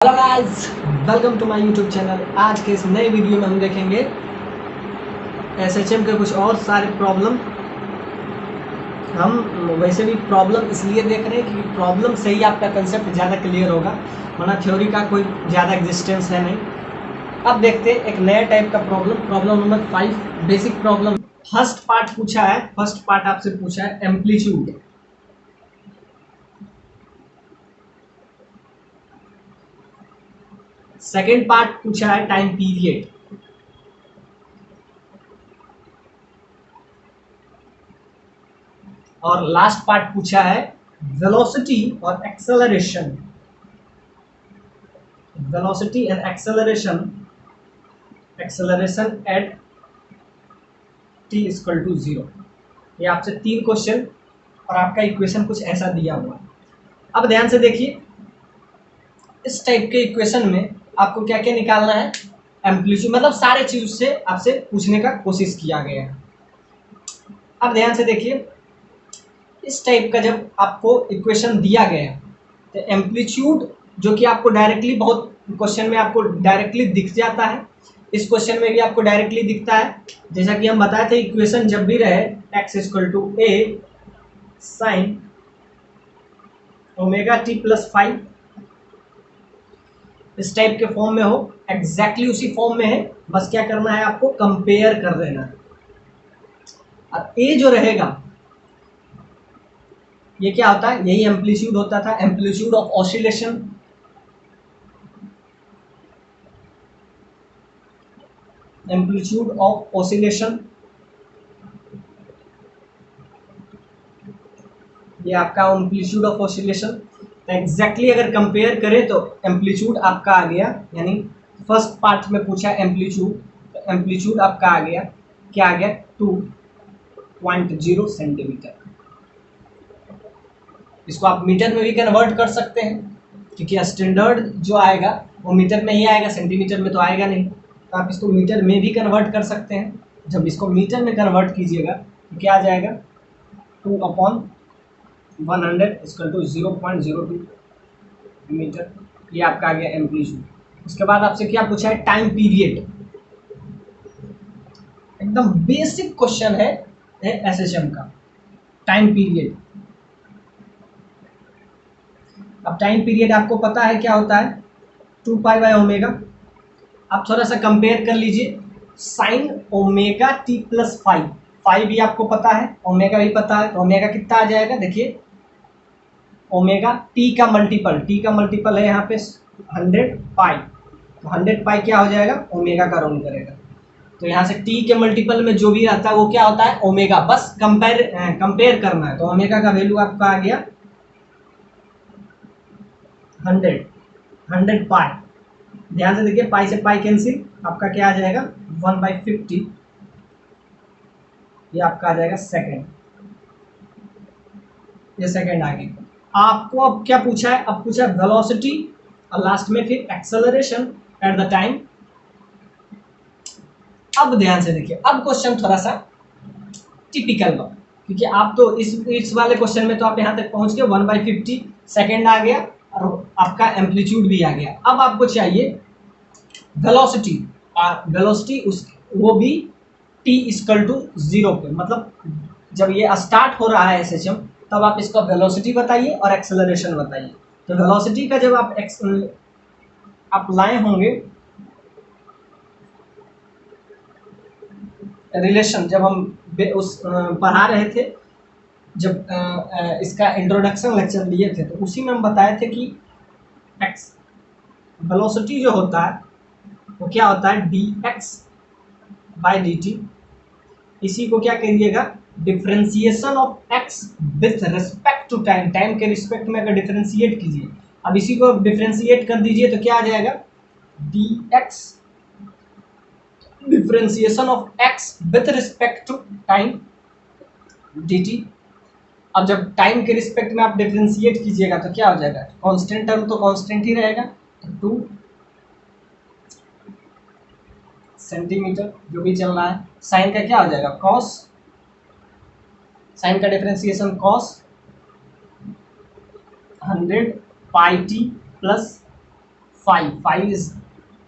Hello guys, welcome to my YouTube channel. आज के इस नए वीडियो में हम देखेंगे एसएचएम के कुछ और सारे प्रॉब्लम। हम वैसे भी प्रॉब्लम इसलिए देख रहे हैं कि प्रॉब्लम से ही आपका कंसेप्ट ज़्यादा क्लियर होगा, वरना थ्योरी का कोई ज़्यादा एग्जिस्टेंस है नहीं। अब देखते हैं एक नया टाइप का problem, problem number 5, basic problem. First part पूछा है, फर्स्ट पार्ट आपसे पूछा है एम्पलीट्यूड। सेकेंड पार्ट पूछा है टाइम पीरियड। और लास्ट पार्ट पूछा है वेलोसिटी और acceleration. Velocity and acceleration, acceleration at t equal to 0। ये आपसे 3 क्वेश्चन और आपका इक्वेशन कुछ ऐसा दिया हुआ है। अब ध्यान से देखिए, इस टाइप के इक्वेशन में आपको क्या क्या निकालना है, एम्पलीट्यूड, मतलब सारे चीज से आपसे पूछने का कोशिश किया गया है। अब ध्यान से देखिए, इस टाइप का जब आपको इक्वेशन दिया गया तो एम्पलीट्यूड जो कि आपको डायरेक्टली, बहुत क्वेश्चन में आपको डायरेक्टली दिख जाता है, इस क्वेश्चन में भी आपको डायरेक्टली दिखता है। जैसा कि हम बताए थे, इक्वेशन जब भी रहे x equal to a sine omega t plus 5, इस टाइप के फॉर्म में हो, एग्जैक्टली उसी फॉर्म में है, बस क्या करना है आपको, कंपेयर कर देना है। और a जो रहेगा ये क्या होता है, यही एम्पलीट्यूड होता था, amplitude of oscillation. Amplitude of oscillation ये आपका एम्पलीट्यूड ऑफ ऑसिलेशन। तो एग्जैक्टली अगर कंपेयर करें तो एम्पलीट्यूड आपका आ गया, यानी फर्स्ट पार्ट में पूछा एम्पलीट्यूड, तो एम्पलीट्यूड आपका आ गया, क्या आ गया, 2.0 सेंटीमीटर। इसको आप मीटर में भी कन्वर्ट कर सकते हैं, क्योंकि स्टैंडर्ड जो आएगा वो मीटर में ही आएगा, सेंटीमीटर में तो आएगा नहीं। तो आप इसको मीटर में भी कन्वर्ट कर सकते हैं। जब इसको मीटर में कन्वर्ट कीजिएगा तो क्या आ जाएगा, 2/100 इक्वल टू 0.02 मीटर। ये आपका आ गया एम्पलीट्यूड। उसके बाद आपसे क्या पूछा है, टाइम पीरियड। एकदम बेसिक क्वेश्चन है एसएचएम का, टाइम पीरियड। अब टाइम पीरियड आपको पता है क्या होता है, 2π/ओमेगा। आप थोड़ा सा कंपेयर कर लीजिए, साइन ओमेगा टी प्लस 5, 5 भी आपको पता है, ओमेगा भी पता है, तो ओमेगा कितना आ जाएगा, देखिए ओमेगा टी का मल्टीपल है यहाँ पे 100π, तो 100π क्या हो जाएगा, ओमेगा का रोल करेगा। तो यहाँ से टी के मल्टीपल में जो भी आता है वो क्या होता है, ओमेगा। बस कंपेयर करना है, तो ओमेगा का वैल्यू आपका आ गया 100π। ध्यान से देखिए, पाई से पाई कैंसिल, आपका क्या आ जाएगा, 1/50। ये आपका आ जाएगा सेकेंड, ये सेकेंड आ गया। आपको अब क्या पूछा है, अब पूछा है वेलोसिटी और लास्ट में फिर एक्सेलरेशन एट द टाइम। अब ध्यान से देखिए, अब क्वेश्चन थोड़ा सा टिपिकल बा, क्योंकि आप तो इस वाले क्वेश्चन में तो आप यहाँ तक पहुंच गए, 1/50 सेकेंड आ गया और आपका एम्पलीट्यूड भी आ गया। अब आपको चाहिए वेलोसिटी, वेलोसिटी उस वो भी t इक्वल टू 0 पे, मतलब जब ये स्टार्ट हो रहा है एसएचएम, तब आप इसका वेलोसिटी बताइए और एक्सेलरेशन बताइए। तो वेलोसिटी का जब आप लाए होंगे रिलेशन, जब हम उस पढ़ा रहे थे, जब इसका इंट्रोडक्शन लेक्चर लिए थे, तो उसी में हम बताए थे कि एक्स वेलोसिटी जो होता है वो क्या होता है, dx/dt। इसी को क्या करिएगा, differentiation of x with respect to time, time के रिस्पेक्ट में अगर डिफरेंशिएट कीजिए, अब इसी को डिफरेंशिएट कर दीजिए तो क्या आ जाएगा, dx differentiation of x with respect to time dt। अब जब टाइम के रिस्पेक्ट में आप डिफरेंशिएट कीजिएगा तो क्या हो जाएगा, कांस्टेंट टर्म तो कांस्टेंट ही रहेगा, तो 2 सेंटीमीटर जो भी चल रहा है। साइन का क्या हो जाएगा, कॉस, साइन का differentiation cos 100πt plus 5 is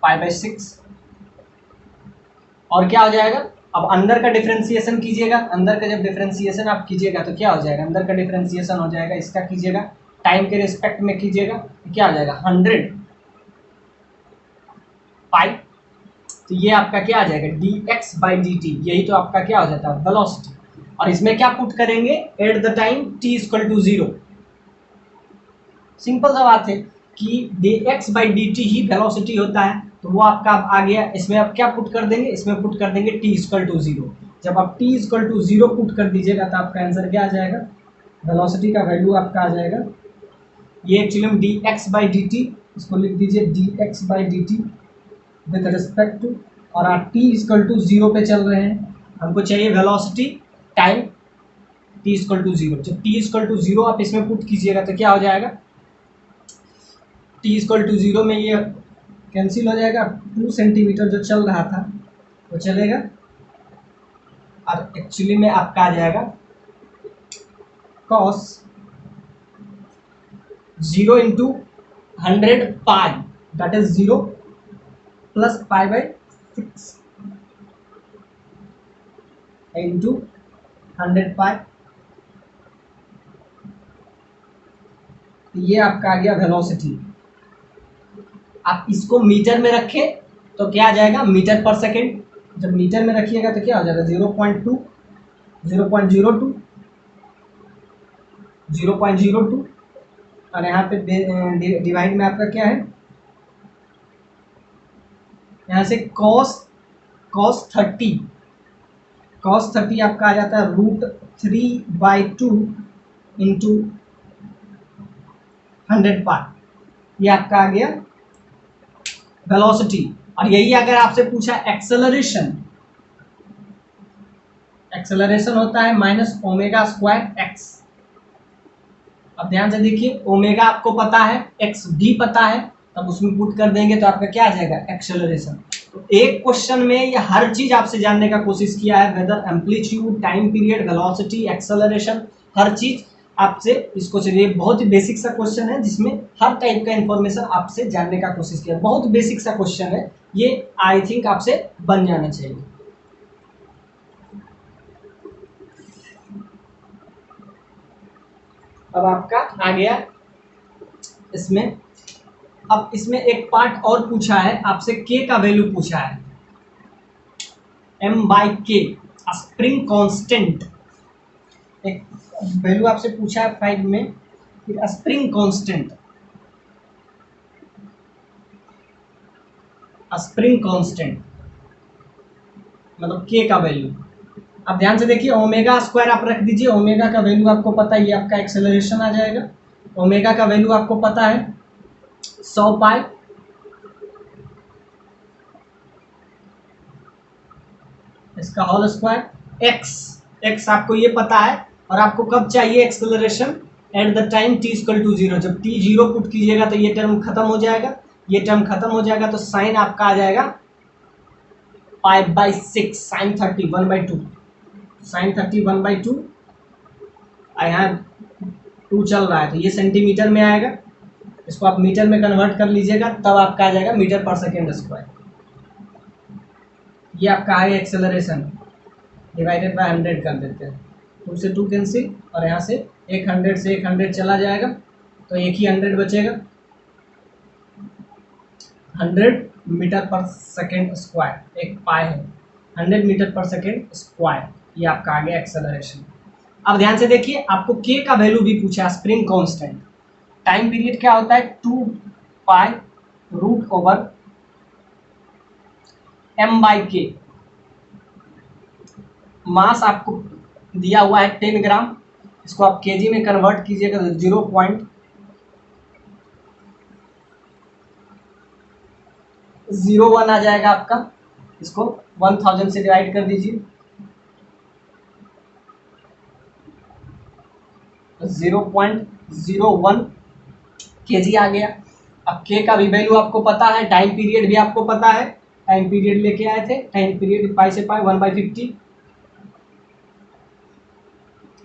pi by 6। और क्या हो जाएगा, अब अंदर का डिफरेंशिएशन कीजिएगा, अंदर का जब डिफरेंशिएशन आप कीजिएगा तो क्या हो जाएगा, अंदर का डिफरेंशिएशन हो जाएगा, इसका कीजिएगा टाइम के रिस्पेक्ट में कीजिएगा, तो क्या हो जाएगा 100 पाई। तो ये आपका क्या आ जाएगा dx बाई डी टी, यही तो आपका क्या हो जाता है वेलोसिटी। और इसमें क्या पुट करेंगे at the time t equal to 0। Simple सा बात है कि dx बाई डी टी ही वेलोसिटी होता है, तो वो आपका अब आ गया। इसमें आप क्या पुट कर देंगे, इसमें पुट कर देंगे t इक्वल टू 0। जब आप t इक्वल टू 0 पुट कर दीजिएगा तो आपका आंसर क्या आ जाएगा, वेलोसिटी का वैल्यू आपका आ जाएगा, ये एक्चुअली हम dx बाई डी टी, इसको लिख दीजिए dx by d t with respect to, और आप t इक्वल टू 0 पे चल रहे हैं, हमको चाहिए velocity time t equal to 0। जब t इक्वल टू 0 आप इसमें पुट कीजिएगा तो क्या हो जाएगा, t इक्वल टू 0 में ये कैंसिल हो जाएगा, 2 सेंटीमीटर जो चल रहा था वो चलेगा, और एक्चुअली में आपका आ जाएगा cos 0 into 100 pi, that is 0 plus pi by 6 into 100 पाई। ये आपका आ गया वेलोसिटी। आप इसको मीटर में रखें तो क्या आ जाएगा मीटर पर सेकेंड, जब मीटर में रखिएगा तो क्या हो जाएगा 0.2 0.02 0.02, और यहाँ पे डिवाइड में आपका क्या है, यहाँ से cos 30 आपका आ जाता है √3/2 इंटू 100 पाई। ये आपका आ गया वेलोसिटी। और यही अगर आपसे पूछा एक्सेलरेशन, एक्सेलरेशन होता है माइनस ओमेगा स्क्वायर एक्स। अब ध्यान से देखिए, ओमेगा आपको पता है, एक्स भी पता है, तब उसमें पुट कर देंगे तो आपका क्या आ जाएगा एक्सेलरेशन। तो एक क्वेश्चन में ये हर चीज आपसे जानने का कोशिश किया है, whether amplitude, time period, velocity, acceleration, हर चीज आपसे इसको चलिए। बहुत ही बेसिक सा क्वेश्चन है जिसमें हर टाइप का इंफॉर्मेशन आपसे जानने का कोशिश किया, बहुत बेसिक सा क्वेश्चन है ये, आई थिंक आपसे बन जाना चाहिए। अब आपका आ गया इसमें, अब इसमें एक पार्ट और पूछा है आपसे, के का वैल्यू पूछा है, m/k स्प्रिंग कांस्टेंट, एक वैल्यू आपसे पूछा है 5 में, फिर स्प्रिंग कांस्टेंट, स्प्रिंग कांस्टेंट मतलब के का वैल्यू। अब ध्यान से देखिए, ओमेगा स्क्वायर आप रख दीजिए, ओमेगा का वैल्यू आपको पता है, ये आपका एक्सेलरेशन आ जाएगा। ओमेगा का वैल्यू आपको पता है 100 पाई, इसका होल स्क्वायर, एक्स आपको ये पता है, और आपको कब चाहिए acceleration, at the time t equal to 0। जब t 0 पुट कीजिएगा तो ये टर्म खत्म हो जाएगा, ये टर्म खत्म हो जाएगा, तो साइन आपका आ जाएगा पाई बाई 6, साइन 30 1/2, साइन 30 1/2, यहाँ 2 चल रहा है तो ये सेंटीमीटर में आएगा, इसको आप मीटर में कन्वर्ट कर लीजिएगा, तब आपका आ जाएगा मीटर पर सेकेंड स्क्वायर। ये आपका आएगा एक्सेलरेशन, डिवाइडेड बाय 100 कर देते हैं, 2 से 2 कैंसिल, और यहाँ से 100 से 100 चला जाएगा तो एक ही 100 बचेगा, 100 मीटर पर सेकेंड स्क्वायर, एक पाई है 100 मीटर पर सेकेंड स्क्वायर, ये आपका आ गया एक्सेलरेशन। अब ध्यान से देखिए, आपको के का वैल्यू भी पूछा है, स्प्रिंग कांस्टेंट। टाइम पीरियड क्या होता है 2 पाई √m/k, मास आपको दिया हुआ है 10 ग्राम, इसको आप केजी में कन्वर्ट कीजिएगा तो 0.01 आ जाएगा आपका, इसको 1000 से डिवाइड कर दीजिए, 0.01 केजी आ गया। अब के का भी वैल्यू आपको पता है, टाइम पीरियड भी आपको पता है, टाइम पीरियड लेके आए थे, टाइम पीरियड पाई से पाई 1/50,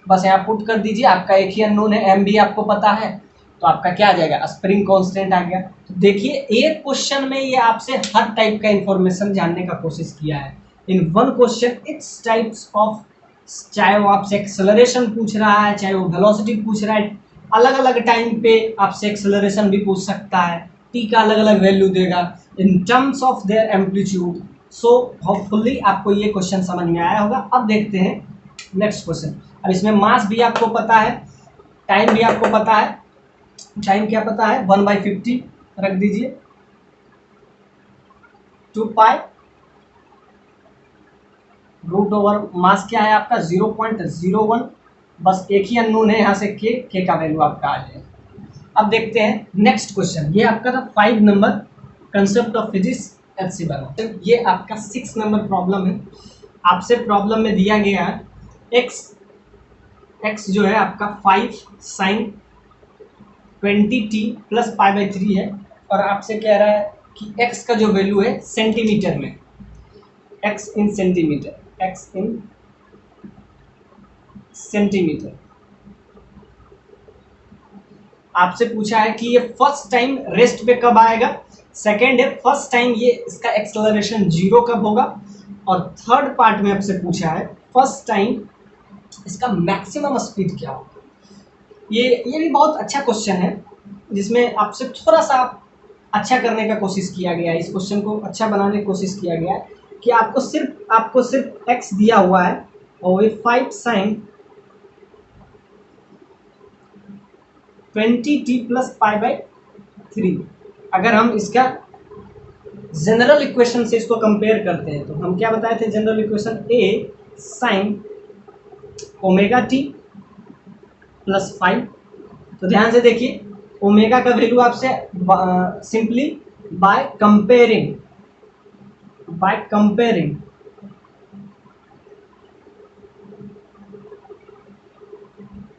बस यहाँ पुट कर दीजिए, आपका एक ही अननोन है, एम भी आपको पता है, तो आपका क्या आ जाएगा, स्प्रिंग कांस्टेंट आ गया। तो देखिए एक क्वेश्चन में ये आपसे हर टाइप का इंफॉर्मेशन जानने का कोशिश किया है। In one question its types of, चाहे वो आपसे एक्सेलरेशन पूछ रहा है, चाहे वो वेलोसिटी पूछ रहा है, अलग अलग टाइम पे आपसे एक्सेलरेशन भी पूछ सकता है, टी का अलग अलग वैल्यू देगा in terms of their amplitude. So hopefully आपको ये क्वेश्चन समझ में आया होगा। अब देखते हैं नेक्स्ट क्वेश्चन। अब इसमें मास भी आपको पता है, टाइम भी आपको पता है। टाइम क्या पता है, 1/50 रख दीजिए, 2 पाई रूट ओवर मास क्या है आपका 0.01। बस एक ही अननोन है यहाँ से, के का वैल्यू आपका आ जाएगा। अब देखते हैं नेक्स्ट क्वेश्चन। ये आपका था 5 number concept of physics HC वाला। ये आपका 6 नंबर प्रॉब्लम है। आपसे प्रॉब्लम में दिया गया है एक्स जो है आपका 5 साइन 20t प्लस π/3 है, और आपसे कह रहा है कि x का जो वैल्यू है सेंटीमीटर में, x इन सेंटीमीटर, x इन सेंटीमीटर। आपसे पूछा है कि ये फर्स्ट टाइम रेस्ट पे कब आएगा, सेकेंड है फर्स्ट टाइम ये इसका एक्सेलरेशन 0 कब होगा, और थर्ड पार्ट में आपसे पूछा है फर्स्ट टाइम इसका मैक्सिमम स्पीड क्या होगा। ये भी बहुत अच्छा क्वेश्चन है, जिसमें आपसे थोड़ा सा अच्छा करने का कोशिश किया गया है, इस क्वेश्चन को अच्छा बनाने की कोशिश किया गया है कि आपको सिर्फ x दिया हुआ है और ये 5 साइन 20t प्लस π/3। अगर हम इसका जनरल इक्वेशन से इसको कंपेयर करते हैं तो हम क्या बताए थे, general equation a sine omega t plus 5। तो ध्यान से देखिए ओमेगा का वैल्यू आपसे simply by comparing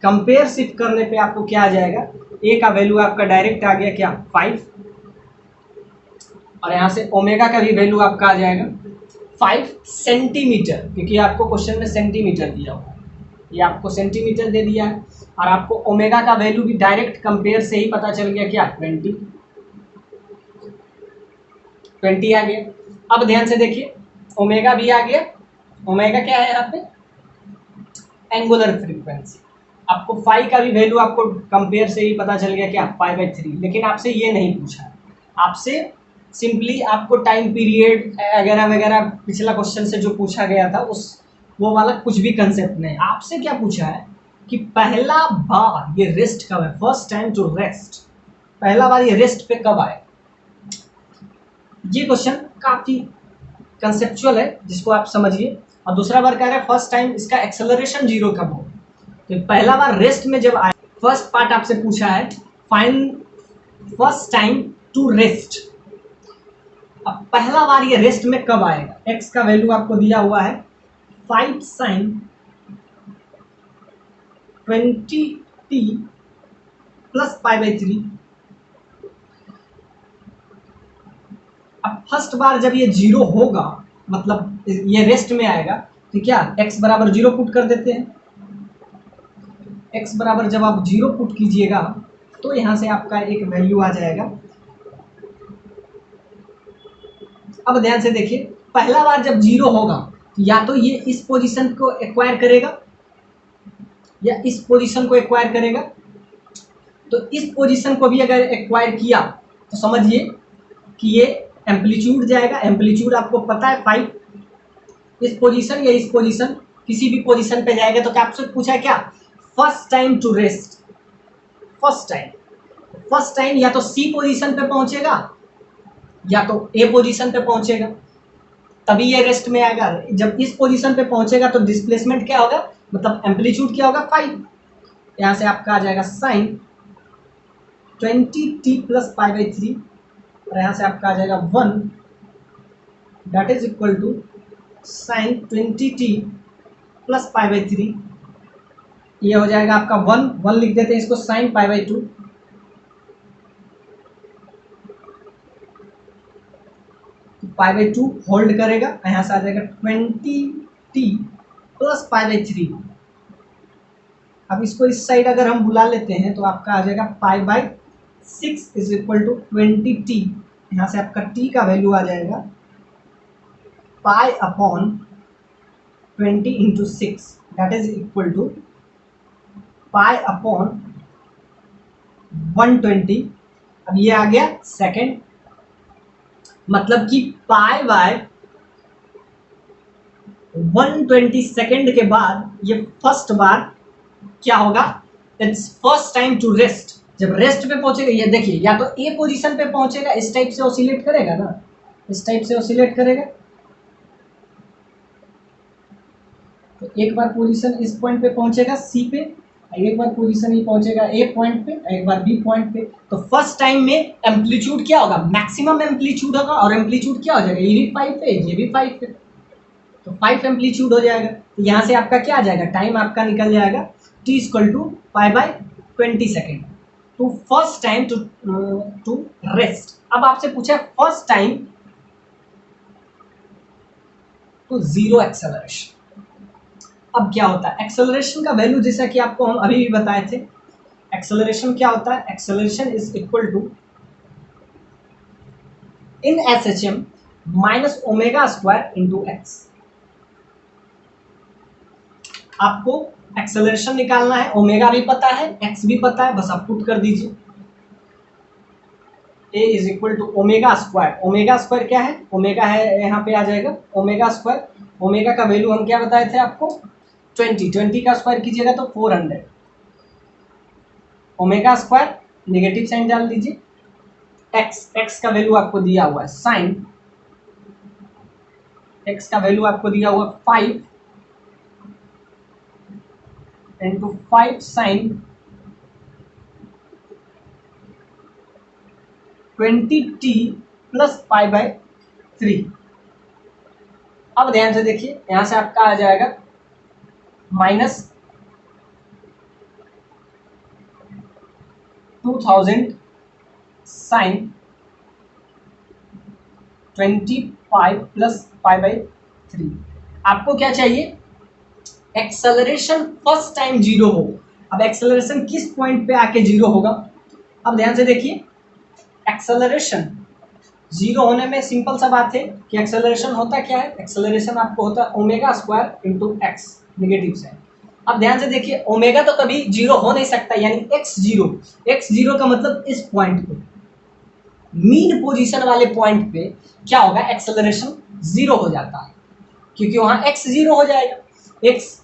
compare shift करने पे आपको क्या आ जाएगा, ए का वैल्यू आपका डायरेक्ट आ गया क्या 5, और यहाँ से ओमेगा का भी वैल्यू आपका आ जाएगा 5 सेंटीमीटर, क्योंकि आपको क्वेश्चन में सेंटीमीटर दिया हुआ है, ये आपको सेंटीमीटर दे दिया है, और आपको ओमेगा का वैल्यू भी डायरेक्ट कंपेयर से ही पता चल गया क्या 20 आ गया। अब ध्यान से देखिए ओमेगा भी आ गया, ओमेगा क्या है यहाँ पे एंगुलर फ्रीक्वेंसी। आपको फाई का भी वैल्यू आपको कंपेयर से ही पता चल गया क्या π/3, लेकिन आपसे ये नहीं पूछा, आपसे सिंपली आपको टाइम पीरियड वगैरह वगैरह पिछला क्वेश्चन से जो पूछा गया था उस वो वाला कुछ भी कंसेप्ट नहीं। आपसे क्या पूछा है कि पहला बार ये रेस्ट कब है, फर्स्ट टाइम टू रेस्ट, पहला बार ये रेस्ट पे कब आए। ये क्वेश्चन काफी कंसेप्चुअल है, जिसको आप समझिए। और दूसरा बार कह रहा है फर्स्ट टाइम इसका एक्सेलरेशन 0 कब हो, तो पहला बार रेस्ट में जब आए, फर्स्ट पार्ट आपसे पूछा है find first time to rest. अब पहला बार ये रेस्ट में कब आएगा, x का वैल्यू आपको दिया हुआ है 5 साइन 20t प्लस π/3। अब फर्स्ट बार जब ये 0 होगा, मतलब ये रेस्ट में आएगा, तो क्या x बराबर 0 पुट कर देते हैं। x बराबर जब आप 0 पुट कीजिएगा तो यहाँ से आपका एक वैल्यू आ जाएगा। अब ध्यान से देखिए पहला बार जब 0 होगा तो या तो ये इस पोजीशन को एक्वायर करेगा या इस पोजीशन को एक्वायर करेगा। तो इस पोजीशन को भी अगर एक्वायर किया तो समझिए कि ये एम्पलीट्यूड जाएगा, एम्पलीट्यूड आपको पता है 5, इस पोजीशन या इस पोजीशन किसी भी पोजीशन पे जाएगा। तो क्या आपसे पूछा है क्या first time to rest, first time या तो सी पोजीशन पे पहुंचेगा या तो ए पोजीशन पे पहुंचेगा, तभी ये रेस्ट में आएगा। जब इस पोजीशन पे पहुंचेगा तो डिस्प्लेसमेंट क्या होगा, मतलब एम्पलीट्यूड क्या होगा 5। यहाँ से आपका आ जाएगा साइन 20t प्लस π/3, और यहाँ से आपका आ जाएगा 1 that is equal to sine 20t plus π/3। ये हो जाएगा आपका 1 लिख देते हैं इसको साइन π/2, π/2 होल्ड करेगा, यहाँ से आ जाएगा 20t प्लस π/3। अब इसको इस साइड अगर हम बुला लेते हैं तो आपका आ जाएगा π/6 इज इक्वल टू 20t। यहाँ से आपका t का वैल्यू आ जाएगा π/20 into 6 that is equal to π/120। अब ये आ गया सेकेंड, मतलब कि π/120 सेकेंड के बाद ये फर्स्ट बार क्या होगा, it's first time to rest. जब रेस्ट पे पहुंचेगा, ये देखिए या तो ए पोजीशन पे पहुंचेगा, इस टाइप से ऑसिलेट करेगा ना, इस टाइप से ऑसिलेट करेगा, तो एक बार पोजीशन इस पॉइंट पे पहुंचेगा सी पे, एक बार पोजीशन ही पहुंचेगा ए पॉइंट पे, एक बार बी पॉइंट पे। तो फर्स्ट टाइम में एम्पलीट्यूड क्या होगा, मैक्सिमम एम्पलीट्यूड होगा, और एम्पलीट्यूड क्या हो जाएगा, ये भी 5 पे ये भी 5 पे, तो 5 एम्पलीट्यूड हो जाएगा। तो यहाँ से आपका क्या आ जाएगा, टाइम आपका निकल जाएगा t equal to π/20 second to first time to rest. अब आपसे पूछा first time to zero acceleration. अब क्या होता है एक्सेलरेशन का वैल्यू, जैसा कि आपको हम अभी भी बताए थे, एक्सेलरेशन क्या होता है, acceleration is equal to in SHM minus omega square into x. आपको एक्सेलरेशन निकालना है, ओमेगा भी पता है, एक्स भी पता है, बस आप पुट कर दीजिए। A is equal to omega square, omega square क्या है, ओमेगा है यहाँ पे आ जाएगा ओमेगा स्क्वायर। ओमेगा का वैल्यू हम क्या बताए थे आपको, 20 का स्क्वायर कीजिएगा तो 400। ओमेगा स्क्वायर नेगेटिव साइन डाल दीजिए, एक्स का वैल्यू आपको दिया हुआ है साइन, एक्स का वैल्यू आपको दिया हुआ 5 इंटू 5 साइन 20t प्लस π/3। अब ध्यान से देखिए, यहां से आपका आ जाएगा माइनस 2000 साइन 25 प्लस π/3। आपको क्या चाहिए, एक्सेलरेशन फर्स्ट टाइम जीरो हो। अब एक्सेलरेशन किस पॉइंट पे आके जीरो होगा, अब ध्यान से देखिए, एक्सेलरेशन जीरो होने में सिंपल सा बात है कि एक्सेलरेशन होता क्या है, एक्सेलरेशन आपको होता है omega square into x negative sign. अब ध्यान से देखिए, ओमेगा तो कभी जीरो हो नहीं सकता, यानी एक्स जीरो का मतलब इस पॉइंट पे मीन पोजीशन वाले पॉइंट पे क्या होगा, एक्सेलरेशन जीरो हो जाता है, क्योंकि वहां एक्स जीरो हो जाएगा, एक्स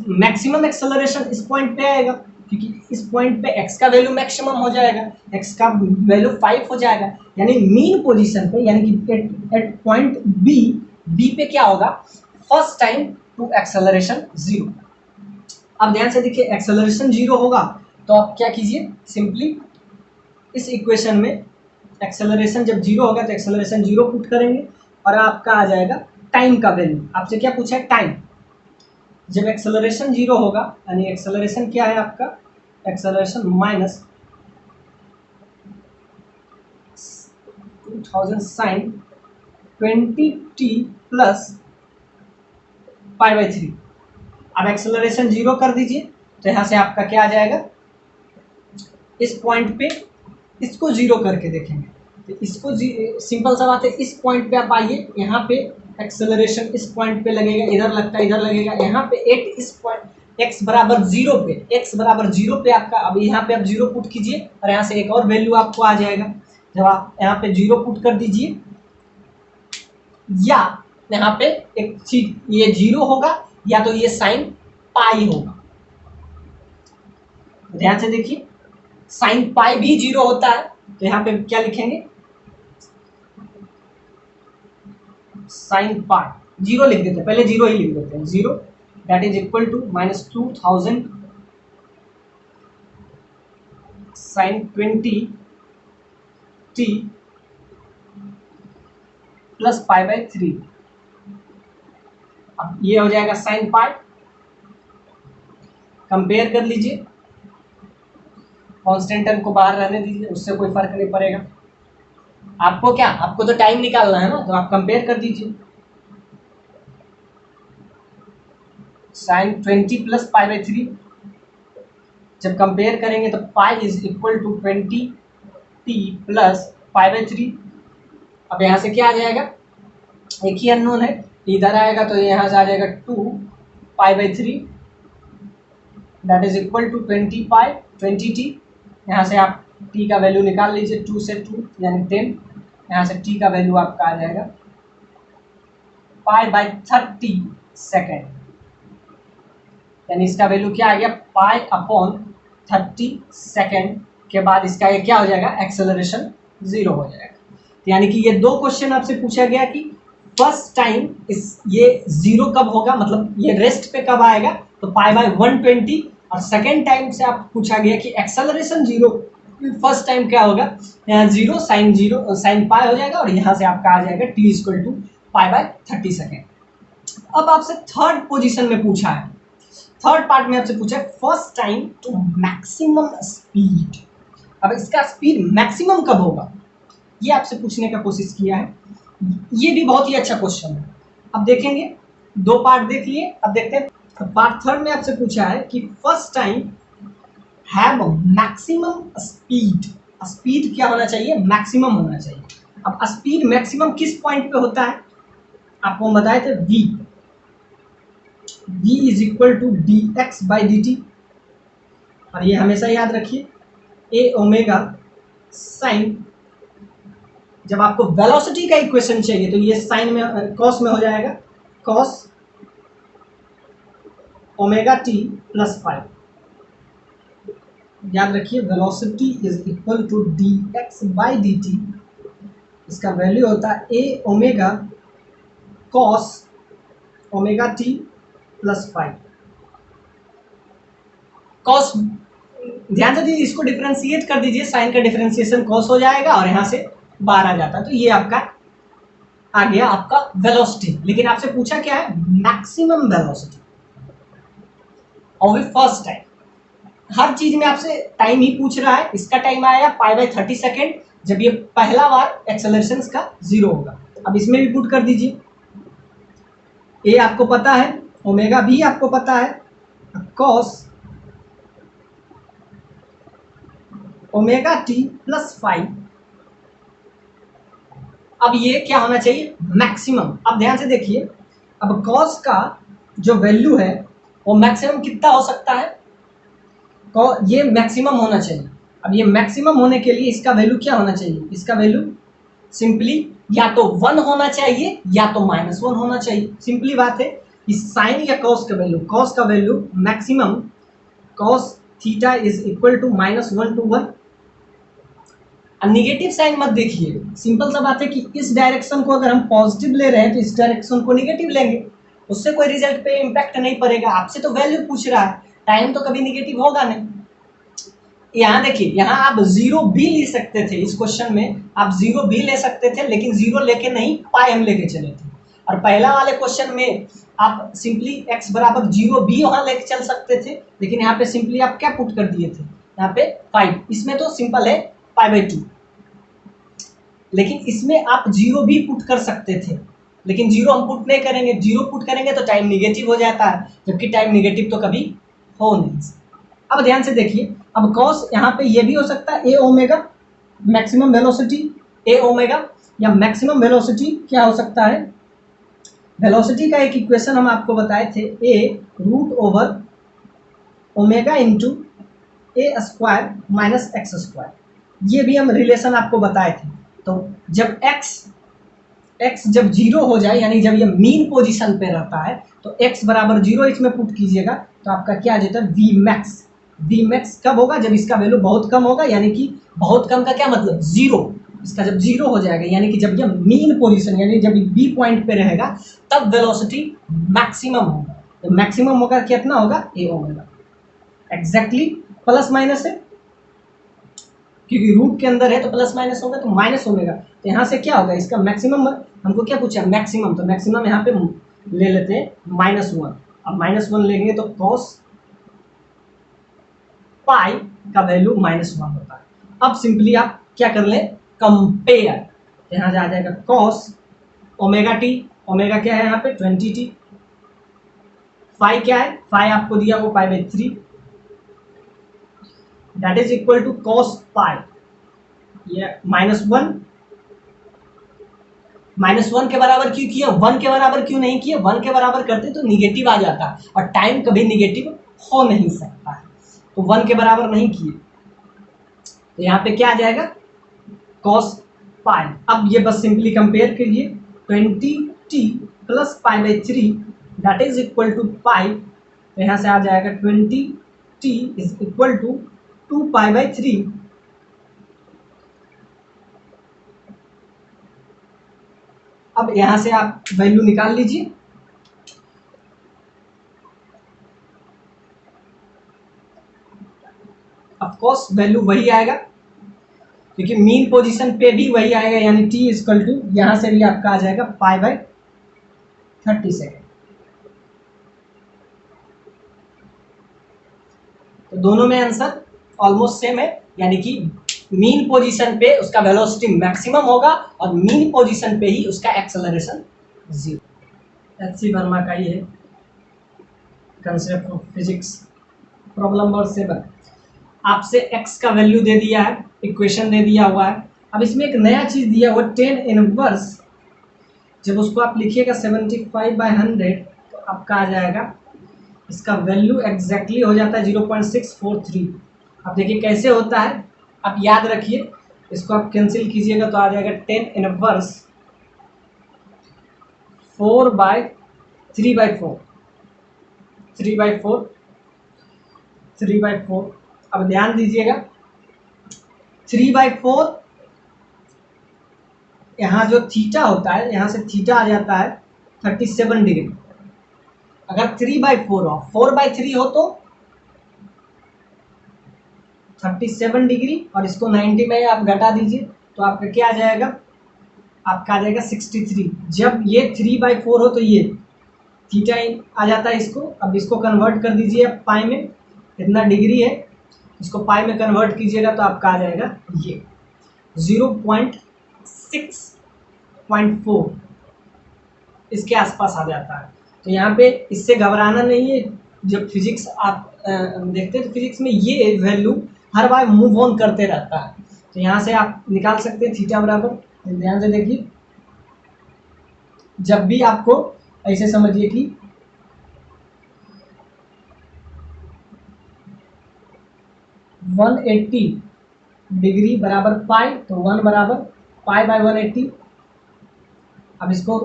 मैक्सिमम एक्सेलरेशन इस पॉइंट पे आएगा, क्योंकि इस पॉइंट पे एक्स का वैल्यू मैक्सिमम हो जाएगा, एक्स का वैल्यू 5 हो जाएगा, यानी मीन पोजीशन पे, यानी कि एट पॉइंट बी पे क्या होगा, first time to acceleration zero. अब ध्यान से देखिए, एक्सेलरेशन जीरो होगा तो आप क्या कीजिए, सिंपली इस इक्वेशन में एक्सेलरेशन जब जीरो होगा तो एक्सेलरेशन जीरो पुट करेंगे, और आपका आ जाएगा टाइम का वैल्यू। आपसे क्या पूछा है, टाइम। जब एक्सेलरेशन जीरो होगा, यानी एक्सेलरेशन क्या है आपका, acceleration minus 2000 sine 20t plus π/3। अब एक्सेलरेशन जीरो कर दीजिए, तो यहाँ से आपका क्या आ जाएगा, इस पॉइंट पे इसको जीरो करके देखेंगे, तो इसको सिंपल सा बात है, इस पॉइंट पे आप आइए, यहाँ पे एक्सेलरेशन इस पॉइंट पे लगेगा, इधर लगता है इधर लगेगा, यहाँ पे एट इस पॉइंट एक्स बराबर जीरो पे आपका, अब यहाँ पे आप जीरो पुट कीजिए, और यहाँ से एक और वैल्यू आपको आ जाएगा। जब आप यहाँ पे जीरो पुट कर दीजिए, या यहाँ पे एक चीज, ये जीरो होगा या तो ये साइन पाई होगा। ध्यान से देखिए, साइन पाई भी जीरो होता है, तो यहाँ पे क्या लिखेंगे, साइन पाई जीरो लिख देते हैं, पहले जीरो ही लिख देते हैं, zero that is equal to minus 2000 sine 20t plus π/3। अब ये हो जाएगा साइन पाई, कंपेयर कर लीजिए, कांस्टेंट टर्म को बाहर रहने दीजिए, उससे कोई फर्क नहीं पड़ेगा। आपको क्या, आपको तो टाइम निकालना है ना, तो आप कंपेयर कर दीजिए, साइन 20 प्लस π/3 जब कंपेयर करेंगे तो pi is equal to 20t plus पाई/3। अब यहाँ से क्या आ जाएगा, एक ही अननोन है, इधर आएगा तो यहाँ से आ जाएगा 2 पाई/3 that is equal to 20t। यहाँ से आप t का वैल्यू निकाल लीजिए, 2 से 2 यानी 10। यहाँ से t का वैल्यू आपका आ जाएगा पाई/30 सेकेंड, यानी इसका वैल्यू क्या आ गया, पाई/30 सेकेंड के बाद इसका ये क्या हो जाएगा, एक्सेलरेशन 0 हो जाएगा। तो यानी कि ये 2 क्वेश्चन आपसे पूछा गया कि फर्स्ट टाइम ये 0 कब होगा, मतलब ये रेस्ट पे कब आएगा, तो पाई/120। और सेकेंड टाइम से आप पूछा गया कि एक्सेलरेशन 0 फर्स्ट टाइम क्या होगा, यहाँ 0 साइन पाई हो जाएगा और यहाँ से आपका आ जाएगा t इक्वल टू पाई/30 सेकेंड। अब आपसे थर्ड पोजीशन में पूछा है, थर्ड पार्ट में आपसे पूछा है first time to maximum speed. अब इसका स्पीड मैक्सिमम कब होगा, ये आपसे पूछने का कोशिश किया है। ये भी बहुत ही अच्छा क्वेश्चन है। अब देखेंगे, 2 पार्ट देख लिए, अब देखते हैं पार्ट थर्ड में आपसे पूछा है कि first time have maximum speed. Speed क्या होना चाहिए, मैक्सिमम होना चाहिए। अब स्पीड मैक्सिमम किस पॉइंट पे होता है, आपको हम बताए थे v is equal to dx/dt। और ये हमेशा याद रखिए, a ओमेगा साइन, जब आपको वेलोसिटी का इक्वेशन चाहिए तो ये साइन में कॉस में हो जाएगा, कॉस ओमेगा t प्लस 5। याद रखिए velocity is equal to dx/dt, इसका वैल्यू होता है a omega cos omega t plus 5। Cos ध्यान से दीजिए, इसको डिफरेंशिएट कर दीजिए, साइन का डिफरेंशिएशन कॉस हो जाएगा और यहाँ से बाहर आ जाता है, तो ये आपका आ गया आपका वेलोसिटी। लेकिन आपसे पूछा क्या है, मैक्सिमम वेलोसिटी। और भी फर्स्ट टाइम, हर चीज में आपसे टाइम ही पूछ रहा है। इसका टाइम आया पाई/30 सेकेंड, जब ये पहला बार एक्सेलरेशन का 0 होगा। अब इसमें भी पुट कर दीजिए, ए आपको पता है, ओमेगा भी आपको पता है, कॉस ओमेगा टी प्लस 5। अब ये क्या होना चाहिए, मैक्सिमम। अब ध्यान से देखिए, अब कॉस का जो वैल्यू है वो मैक्सिमम कितना हो सकता है, ये मैक्सिमम होना चाहिए। अब ये मैक्सिमम होने के लिए इसका वैल्यू क्या होना चाहिए, इसका वैल्यू सिंपली या तो 1 होना चाहिए या तो -1 होना चाहिए। सिंपली बात है कि साइन या कॉस का value maximum cos theta is equal to -1 to 1। Negative sign मत देखिए, सिंपल सा बात है कि इस डायरेक्शन को अगर हम पॉजिटिव ले रहे हैं तो इस डायरेक्शन को निगेटिव लेंगे, उससे कोई रिजल्ट पे इम्पैक्ट नहीं पड़ेगा। आपसे तो वैल्यू पूछ रहा है, टाइम तो कभी निगेटिव होगा नहीं। यहाँ देखिए, यहाँ आप 0 भी ले सकते थे, इस क्वेश्चन में आप 0 भी ले सकते थे, लेकिन 0 लेके नहीं, पाई हम लेके चले थे। और पहला वाले क्वेश्चन में आप सिंपली x बराबर 0 भी वहां लेके चल सकते थे, लेकिन यहाँ पे सिंपली आप क्या पुट कर दिए थे, यहाँ पे 5। इसमें तो सिंपल है पाई/2, लेकिन इसमें आप 0 भी पुट कर सकते थे, लेकिन 0 हम पुट नहीं करेंगे। 0 पुट करेंगे तो टाइम निगेटिव हो जाता है, जबकि टाइम निगेटिव तो कभी हो नहीं। अब ध्यान से देखिए, अब कॉस यहाँ पे ये भी हो सकता है, ए ओमेगा मैक्सिमम वेलोसिटी, ए ओमेगा या मैक्सिमम वेलोसिटी क्या हो सकता है, वेलोसिटी का एक इक्वेशन हम आपको बताए थे, a √over omega into A square minus x square. ये भी हम रिलेशन आपको बताए थे। तो जब x जब 0 हो जाए, यानी जब ये मीन पोजीशन पे रहता है, तो x बराबर 0 इसमें पुट कीजिएगा तो आपका क्या आ जाता है, v मैक्स कब होगा, जब इसका वैल्यू बहुत कम होगा, यानी कि बहुत कम का क्या मतलब 0। इसका जब 0 हो जाएगा, यानी कि जब ये मीन पोजीशन यानी जब बी पॉइंट पे रहेगा, तब वेलोसिटी मैक्सिमम होगा। तो मैक्सिमम होगा कितना होगा, ए ओमेगा। एग्जैक्टली प्लस माइनस है, क्योंकि रूट के अंदर है तो प्लस माइनस होगा, तो माइनस ओमेगा। तो यहाँ से क्या होगा, इसका मैक्सिमम हमको क्या पूछा, मैक्सिमम। तो मैक्सिमम यहाँ पे ले लेते हैं -1। अब -1 लेंगे तो कॉस पाई का वैल्यू -1 होता है। अब सिंपली आप क्या कर ले, कंपेयर। तो यहाँ आ जाएगा कॉस ओमेगा टी, ओमेगा क्या है यहाँ पे 20t, फाई क्या है, फाई आपको दिया वो पाई/3, that is equal to cos pi, ये -1 के बराबर क्यों किया, 1 के बराबर क्यों नहीं किया, 1 के बराबर करते तो निगेटिव आ जाता और टाइम कभी निगेटिव हो नहीं सकता है, तो 1 के बराबर नहीं किए, तो यहाँ पे क्या आ जाएगा कॉस पाई। अब ये बस सिंपली कंपेयर कीजिए, 20t plus π/3 that is equal to pi, तो यहाँ से आ जाएगा 20t इज इक्वल टू 2π/3। अब यहाँ से आप वैल्यू निकाल लीजिए, ऑफ कोर्स वैल्यू वही आएगा क्योंकि मीन पोजीशन पे भी वही आएगा, यानी t इक्वल टू यहाँ से भी आपका आ जाएगा π/30 सेकेंड। तो दोनों में आंसर ऑलमोस्ट सेम है, यानी कि मीन पोजीशन पे उसका वेलोसिटी मैक्सिमम होगा और मीन पोजीशन पे ही उसका एक्सेलरेशन 0। एच.सी. वर्मा का ही है concept of physics. Problem number 7, आपसे x का वैल्यू दे दिया है, इक्वेशन दे दिया हुआ है। अब इसमें एक नया चीज़ दिया हुआ 10 इनवर्स, जब उसको आप लिखिएगा 75/100 तो आपका आ जाएगा, इसका वैल्यू एग्जैक्टली हो जाता है 0.643। अब देखिए कैसे होता है, आप याद रखिए, इसको आप कैंसिल कीजिएगा तो आ जाएगा 10 इनवर्स 4/3/4 3/4। अब ध्यान दीजिएगा 3/4, यहाँ जो थीटा होता है, यहाँ से थीटा आ जाता है 37 डिग्री। अगर 3/4 हो, 4/3 हो तो 37 डिग्री, और इसको 90 में आप घटा दीजिए तो आपका क्या आ जाएगा, आपका आ जाएगा 63। जब ये 3/4 हो तो ये थीटा आ जाता है इसको। अब इसको कन्वर्ट कर दीजिए आप पाई में, कितना डिग्री है, इसको पाई में कन्वर्ट कीजिएगा तो आपका आ जाएगा ये 0.6.4 इसके आसपास आ जाता है। तो यहाँ पे इससे घबराना नहीं है, जब फिजिक्स आप देखते हैं तो फिजिक्स में ये value her bar move on करते रहता है, तो यहाँ से आप निकाल सकते हैं थीटा बराबर, ध्यान से देखिए, जब भी आपको ऐसे समझिए कि (180 डिग्री बराबर पाई, तो 1 बराबर π/180। अब इसको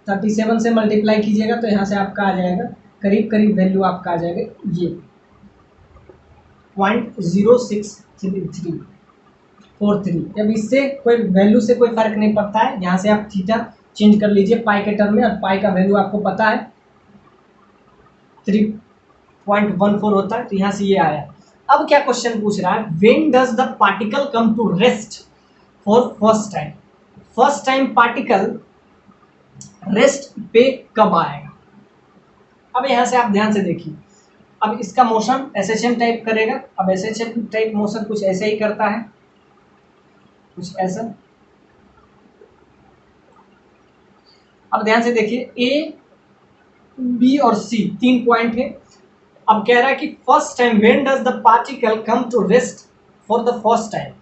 37 से मल्टीप्लाई कीजिएगा तो यहाँ से आपका आ जाएगा करीब करीब वैल्यू आपका आ जाएगा ये 0.063343। अब इससे कोई वैल्यू से कोई फर्क नहीं पड़ता है, यहाँ से आप थीटा चेंज कर लीजिए पाई के टर्म में, और पाई का वैल्यू आपको पता है 3.14 होता है, तो यहाँ से ये आया। अब क्या क्वेश्चन पूछ रहा है, when does the particle come to rest for first time, first time particle rest पे कब आएगा। अब यहाँ से आप ध्यान से देखिए, अब इसका मोशन एसएचएम टाइप करेगा। अब एसएचएम टाइप मोशन कुछ ऐसे ही करता है, कुछ ऐसा। अब ध्यान से देखिए, ए, बी और सी 3 पॉइंट है। अब कह रहा है कि first time when does the particle come to rest for the first time,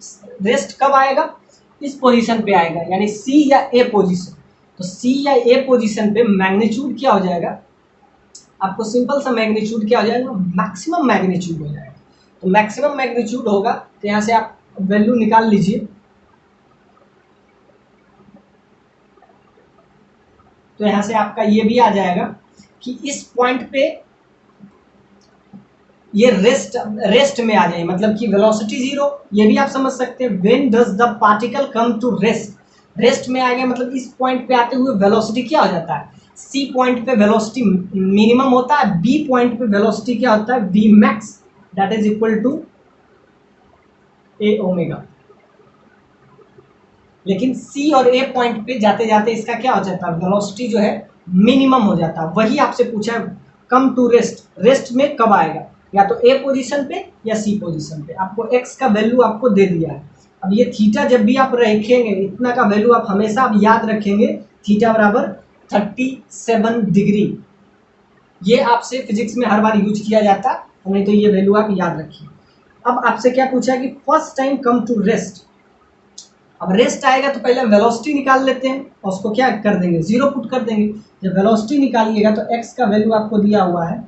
rest कब आएगा, इस पोजीशन पे आएगा, यानी सी या ए पोजीशन। तो सी या ए पोजीशन पे मैग्नीट्यूड क्या हो जाएगा, आपको सिंपल सा मैग्नीट्यूड क्या हो जाएगा, मैक्सिमम मैग्नीट्यूड हो जाएगा। तो मैक्सिमम मैग्नीट्यूड होगा, तो यहाँ से आप वैल्यू निकाल लीजिए, तो यहाँ से आपका ये भी आ जाएगा कि इस पॉइंट पे ये रेस्ट में आ जाए, मतलब कि वेलोसिटी 0, ये भी आप समझ सकते हैं। When does the particle come to rest, rest में आ गया मतलब इस पॉइंट पे आते हुए वेलोसिटी क्या हो जाता है, सी पॉइंट पे वेलोसिटी मिनिमम होता है, बी पॉइंट पे वेलोसिटी क्या होता है, v max that is equal to a omega. लेकिन सी और ए पॉइंट पे जाते जाते इसका क्या हो जाता है, वेलोसिटी जो है मिनिमम हो जाता है। वही आपसे पूछा है कम टू रेस्ट, रेस्ट में कब आएगा, या तो ए पोजीशन पे या सी पोजीशन पे। आपको एक्स का वैल्यू आपको दे दिया है। अब ये थीटा जब भी आप रखेंगे, इतना का वैल्यू आप हमेशा आप याद रखेंगे, थीटा बराबर 37 डिग्री। ये आपसे फिजिक्स में हर बार यूज किया जाता है, नहीं तो ये वैल्यू आप याद रखिए। अब आपसे क्या पूछा है कि first time come to rest. अब रेस्ट आएगा तो पहले वेलोसिटी निकाल लेते हैं और उसको क्या कर देंगे, जीरो पुट कर देंगे। जब वेलोसिटी निकालिएगा तो एक्स का वैल्यू आपको दिया हुआ है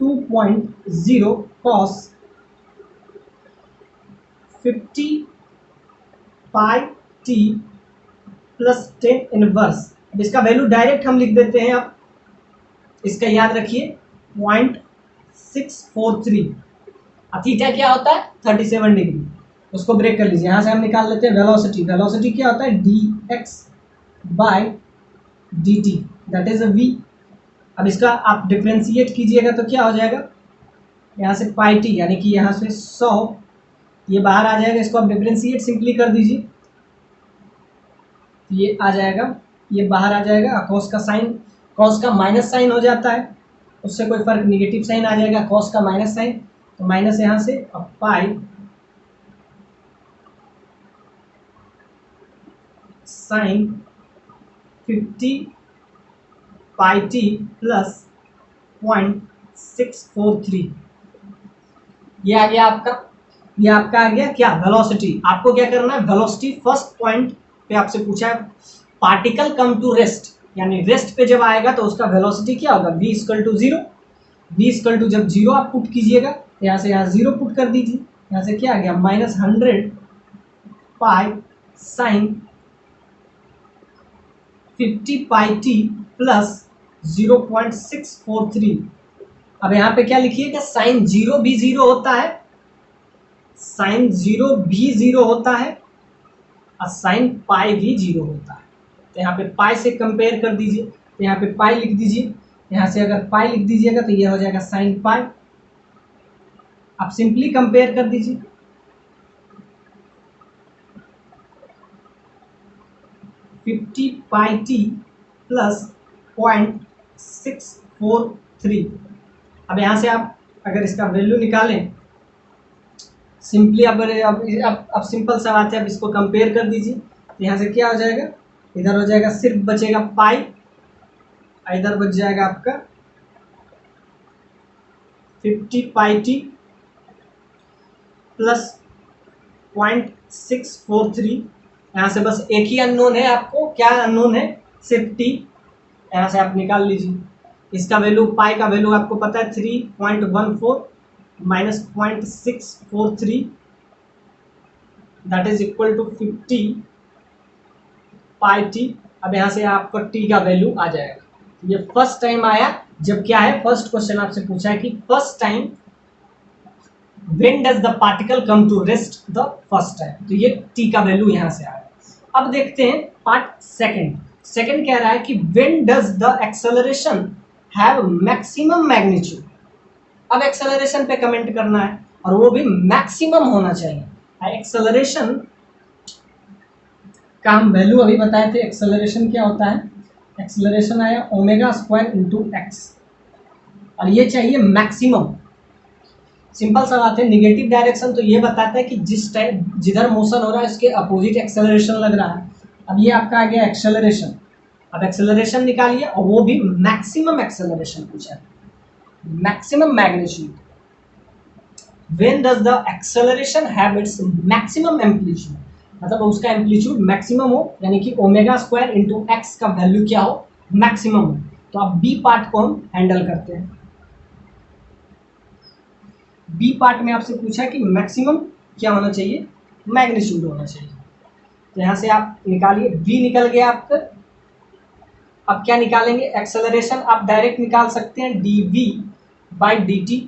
2.0 cos 50 pi t plus 10 inverse. अब इसका वैल्यू डायरेक्ट हम लिख देते हैं। अब इसका याद रखिए 0.643। अब थीटा क्या होता है 37 डिग्री, उसको ब्रेक कर लीजिए। यहाँ से हम निकाल लेते हैं वेलोसिटी। वेलोसिटी क्या होता है dx by dt, that is a v। अब इसका आप डिफ्रेंशिएट कीजिएगा तो क्या हो जाएगा, यहाँ से पाई टी यानी कि यहाँ से 100 ये बाहर आ जाएगा। इसको आप डिफ्रेंशिएट सिंपली कर दीजिए, ये आ जाएगा, ये बाहर आ जाएगा। कॉस का साइन, कॉस का माइनस साइन हो जाता है, उससे कोई फर्क, निगेटिव साइन आ जाएगा, कॉस का माइनस साइन, तो माइनस यहाँ से, अब पाई साइन 50 पाई टी प्लस 0.643। ये आ गया आपका, ये आपका आ गया क्या, वेलोसिटी। आपको क्या करना है, वेलोसिटी फर्स्ट पॉइंट पे आपसे पूछा है पार्टिकल कम टू रेस्ट, यानी रेस्ट पे जब आएगा तो उसका वेलोसिटी क्या होगा, v equal to zero. v equal to जब जीरो आप पुट कीजिएगा, यहाँ से यहाँ जीरो पुट कर दीजिए, यहाँ से क्या आ गया -100 pi sine 50 pi t plus 0.643। अब यहाँ पे क्या लिखिएगा, साइन जीरो भी जीरो होता है, साइन जीरो भी जीरो होता है और साइन पाई भी जीरो होता है। तो यहाँ पे पाई से कंपेयर कर दीजिए, तो यहाँ पे पाई लिख दीजिए, यहाँ से अगर पाई लिख दीजिएगा तो ये हो जाएगा साइन पाई। आप सिंपली कंपेयर कर दीजिए, फिफ्टी पाई टी प्लस 0.643। अब यहाँ से आप अगर इसका वैल्यू निकालें सिंपली, अब सिंपल सा बात है, अब इसको कंपेयर कर दीजिए। तो यहाँ से क्या हो जाएगा, इधर हो जाएगा सिर्फ बचेगा पाई, इधर बच जाएगा आपका 50 पाई टी प्लस 0.643। यहाँ से बस एक ही अननोन है, आपको क्या अननोन है, सिर्फ टी। यहाँ से आप निकाल लीजिए, इसका वैल्यू, पाई का वैल्यू आपको पता है 3.14 minus 0.643, that is equal to 50 pi t. अब यहाँ से आपको टी का वैल्यू आ जाएगा। ये फर्स्ट टाइम आया जब क्या है, फर्स्ट क्वेश्चन आपसे पूछा है कि first time when does the particle come to rest the first time, तो ये टी का वैल्यू यहाँ से आया। अब देखते हैं पार्ट सेकंड। सेकंड कह रहा है कि when does the acceleration have maximum magnitude. अब एक्सेलरेशन पे कमेंट करना है और वो भी मैक्सिमम होना चाहिए। एक्सेलरेशन का हम वैल्यू अभी बताए थे, एक्सेलरेशन क्या होता है, एक्सेलरेशन आया ओमेगा स्क्वायर इंटू एक्स, और ये चाहिए मैक्सिमम। सिंपल सा बात है, निगेटिव डायरेक्शन तो ये बताता है कि जिस टाइम जिधर मोशन हो रहा है इसके अपोजिट एक्सेलरेशन लग रहा है। अब ये आपका आ गया एक्सेलरेशन। अब एक्सेलरेशन निकालिए और वो भी मैक्सिमम एक्सेलरेशन पूछा है, maximum magnitude. When does the acceleration have its maximum amplitude, मतलब उसका एम्पलीट्यूड मैक्सिमम हो, यानी कि ओमेगा स्क्वायर इंटू एक्स का वैल्यू क्या हो, मैक्सिमम हो। तो अब बी पार्ट को हम हैंडल करते हैं। बी पार्ट में आपसे पूछा कि मैक्सिमम क्या होना चाहिए, मैग्नीट्यूड होना चाहिए। तो यहाँ से आप निकालिए, v निकल गया आपका। अब क्या निकालेंगे, एक्सेलरेशन आप डायरेक्ट निकाल सकते हैं dv बाई dt,